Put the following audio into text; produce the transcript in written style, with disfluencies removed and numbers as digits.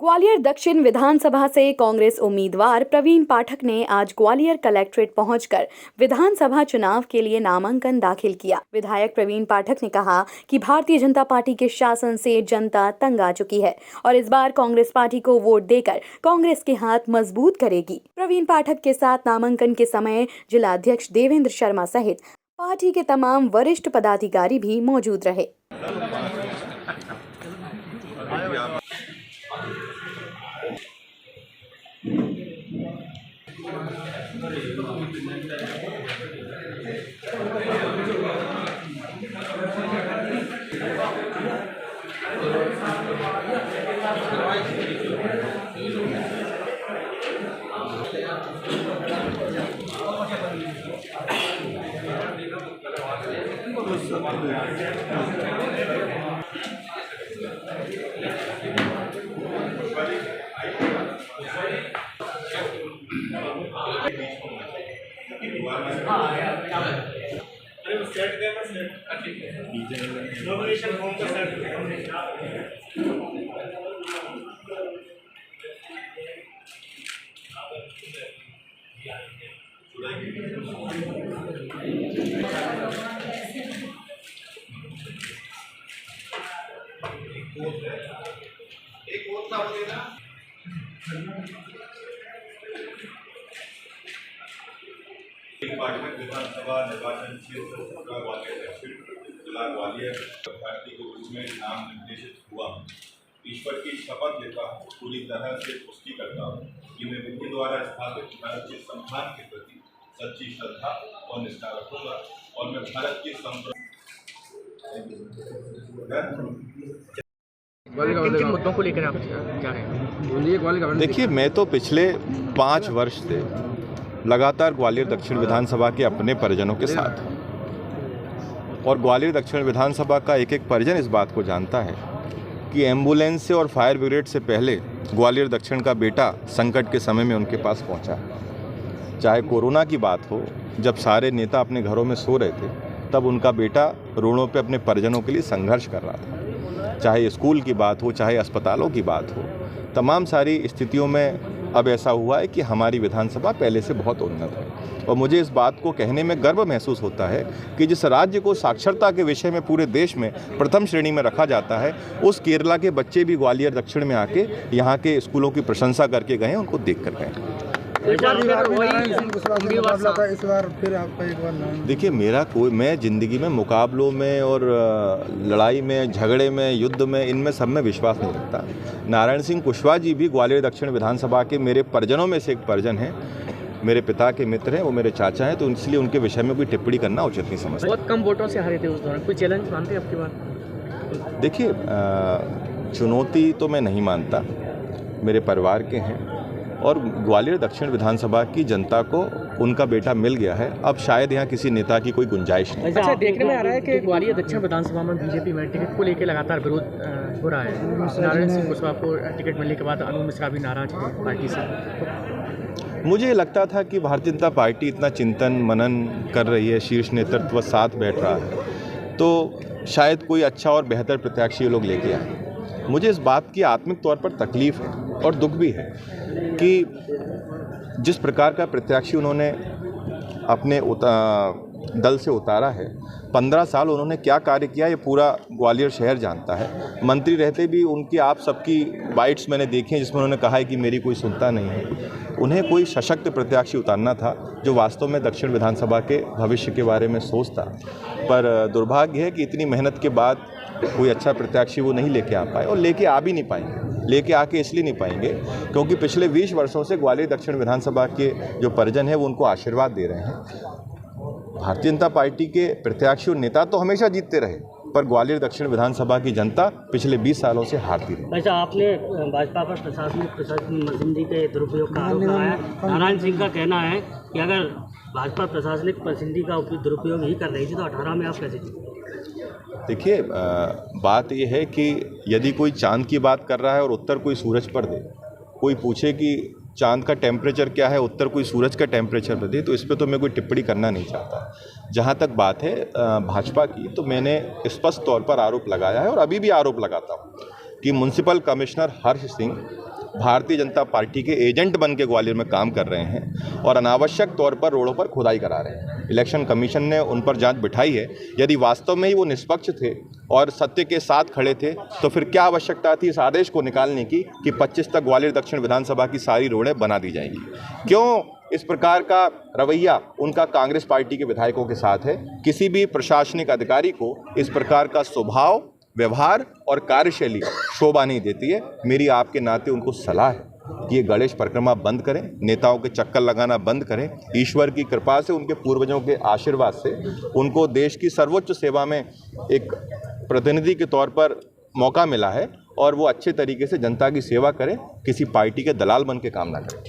ग्वालियर दक्षिण विधानसभा से कांग्रेस उम्मीदवार प्रवीण पाठक ने आज ग्वालियर कलेक्ट्रेट पहुंचकर विधानसभा चुनाव के लिए नामांकन दाखिल किया। विधायक प्रवीण पाठक ने कहा कि भारतीय जनता पार्टी के शासन से जनता तंग आ चुकी है और इस बार कांग्रेस पार्टी को वोट देकर कांग्रेस के हाथ मजबूत करेगी। प्रवीण पाठक के साथ नामांकन के समय जिला अध्यक्ष देवेंद्र शर्मा सहित पार्टी के तमाम वरिष्ठ पदाधिकारी भी मौजूद रहे। नॉमिनेशन फॉर्म का सेट एक वोट का हो देना। पाठक विधानसभा निर्वाचन क्षेत्र ग्वालियर दक्षिण जिला ग्वालियर पार्टी के रूप में नाम निर्देशित हुआ। ईश्वर की शपथ लेता हूँ, पूरी तरह से पुष्टि करता हूँ कि मैं विधि द्वारा स्थापित भारत के संविधान के प्रति सच्ची श्रद्धा और निष्ठा रखूंगा और मैं भारत की किन मुद्दों को लेकर आप जा रहे हैं? देखिए, मैं तो पिछले 5 वर्ष से लगातार ग्वालियर दक्षिण विधानसभा के अपने परिजनों के साथ हूँ और ग्वालियर दक्षिण विधानसभा का एक एक परिजन इस बात को जानता है कि एम्बुलेंस से और फायर ब्रिगेड से पहले ग्वालियर दक्षिण का बेटा संकट के समय में उनके पास पहुंचा है। चाहे कोरोना की बात हो, जब सारे नेता अपने घरों में सो रहे थे, तब उनका बेटा रोडों पे अपने परिजनों के लिए संघर्ष कर रहा था। चाहे स्कूल की बात हो, चाहे अस्पतालों की बात हो, तमाम सारी स्थितियों में अब ऐसा हुआ है कि हमारी विधानसभा पहले से बहुत उन्नत है। और मुझे इस बात को कहने में गर्व महसूस होता है कि जिस राज्य को साक्षरता के विषय में पूरे देश में प्रथम श्रेणी में रखा जाता है, उस केरला के बच्चे भी ग्वालियर दक्षिण में आके यहाँ के स्कूलों की प्रशंसा करके गए, उनको देख कर गए। देखिए, मैं ज़िंदगी में मुकाबलों में और लड़ाई में, झगड़े में, युद्ध में, इनमें सब में विश्वास नहीं रखता। नारायण सिंह कुशवाहा जी भी ग्वालियर दक्षिण विधानसभा के मेरे परिजनों में से एक परिजन हैं, मेरे पिता के मित्र हैं, वो मेरे चाचा हैं, तो इसलिए उनके विषय में कोई टिप्पणी करना उचित नहीं समझता। बहुत कम वोटों से हारे थे उस दौरान, कोई चैलेंज मानते हैं आपकी बात? देखिए, चुनौती तो मैं नहीं मानता, मेरे परिवार के हैं और ग्वालियर दक्षिण विधानसभा की जनता को उनका बेटा मिल गया है। अब शायद यहाँ किसी नेता की कोई गुंजाइश नहीं। अच्छा, देखने में आ रहा है कि ग्वालियर दक्षिण विधानसभा में बीजेपी में टिकट को लेकर लगातार विरोध हो रहा है। नारायण सिंह कुशवाहा को टिकट मिलने के बाद अनु मिश्रा भी नाराज है पार्टी से। मुझे लगता था कि भारतीय जनता पार्टी इतना चिंतन मनन कर रही है, शीर्ष नेतृत्व साथ बैठ रहा है, तो शायद कोई अच्छा और बेहतर प्रत्याशी ये लोग लेके आए। मुझे इस बात की आत्मिक तौर पर तकलीफ है और दुख भी है कि जिस प्रकार का प्रत्याशी उन्होंने अपने दल से उतारा है, 15 साल उन्होंने क्या कार्य किया ये पूरा ग्वालियर शहर जानता है। मंत्री रहते भी उनकी आप सबकी बाइट्स मैंने देखी हैं जिसमें उन्होंने कहा है कि मेरी कोई सुनता नहीं है। उन्हें कोई सशक्त प्रत्याशी उतारना था जो वास्तव में दक्षिण विधानसभा के भविष्य के बारे में सोचता, पर दुर्भाग्य है कि इतनी मेहनत के बाद कोई अच्छा प्रत्याशी वो नहीं लेके आ पाए और लेके आ भी नहीं पाएंगे। लेके आके इसलिए नहीं पाएंगे क्योंकि पिछले 20 वर्षों से ग्वालियर दक्षिण विधानसभा के जो परिजन हैं वो उनको आशीर्वाद दे रहे हैं। भारतीय जनता पार्टी के प्रत्याशी और नेता तो हमेशा जीतते रहे, पर ग्वालियर दक्षिण विधानसभा की जनता पिछले 20 सालों से हारती रही। अच्छा, आपने भाजपा पर प्रशासनिक मशीनरी के दुरुपयोग का आरोप लगाया। नारायण सिंह का कहना है कि अगर भाजपा प्रशासनिक मशीनरी का दुरुपयोग ही कर रही थी तो 18 में आप कैसे जीते? देखिए, बात यह है कि यदि कोई चांद की बात कर रहा है और उत्तर कोई सूरज पर दे, कोई पूछे कि चांद का टेम्परेचर क्या है, उत्तर कोई सूरज का टेम्परेचर पर दे, तो इस पर तो मैं कोई टिप्पणी करना नहीं चाहता। जहाँ तक बात है भाजपा की, तो मैंने स्पष्ट तौर पर आरोप लगाया है और अभी भी आरोप लगाता हूँ कि municipal commissioner Harsh Singh Bharatiya Janata party के एजेंट बन के ग्वालियर में काम कर रहे हैं और अनावश्यक तौर पर रोडों पर खुदाई करा रहे हैं। इलेक्शन कमीशन ने उन पर जांच बिठाई है। यदि वास्तव में ही वो निष्पक्ष थे और सत्य के साथ खड़े थे तो फिर क्या आवश्यकता थी इस आदेश को निकालने की कि 25 तक ग्वालियर दक्षिण विधानसभा की सारी रोडें बना दी जाएंगी। क्यों इस प्रकार का रवैया उनका कांग्रेस पार्टी के विधायकों के साथ है? किसी भी प्रशासनिक अधिकारी को इस प्रकार का स्वभाव, व्यवहार और कार्यशैली शोभा नहीं देती है। मेरी आपके नाते उनको सलाह है कि ये गणेश परिक्रमा बंद करें, नेताओं के चक्कर लगाना बंद करें। ईश्वर की कृपा से, उनके पूर्वजों के आशीर्वाद से उनको देश की सर्वोच्च सेवा में एक प्रतिनिधि के तौर पर मौका मिला है और वो अच्छे तरीके से जनता की सेवा करें, किसी पार्टी के दलाल बन के काम ना करें।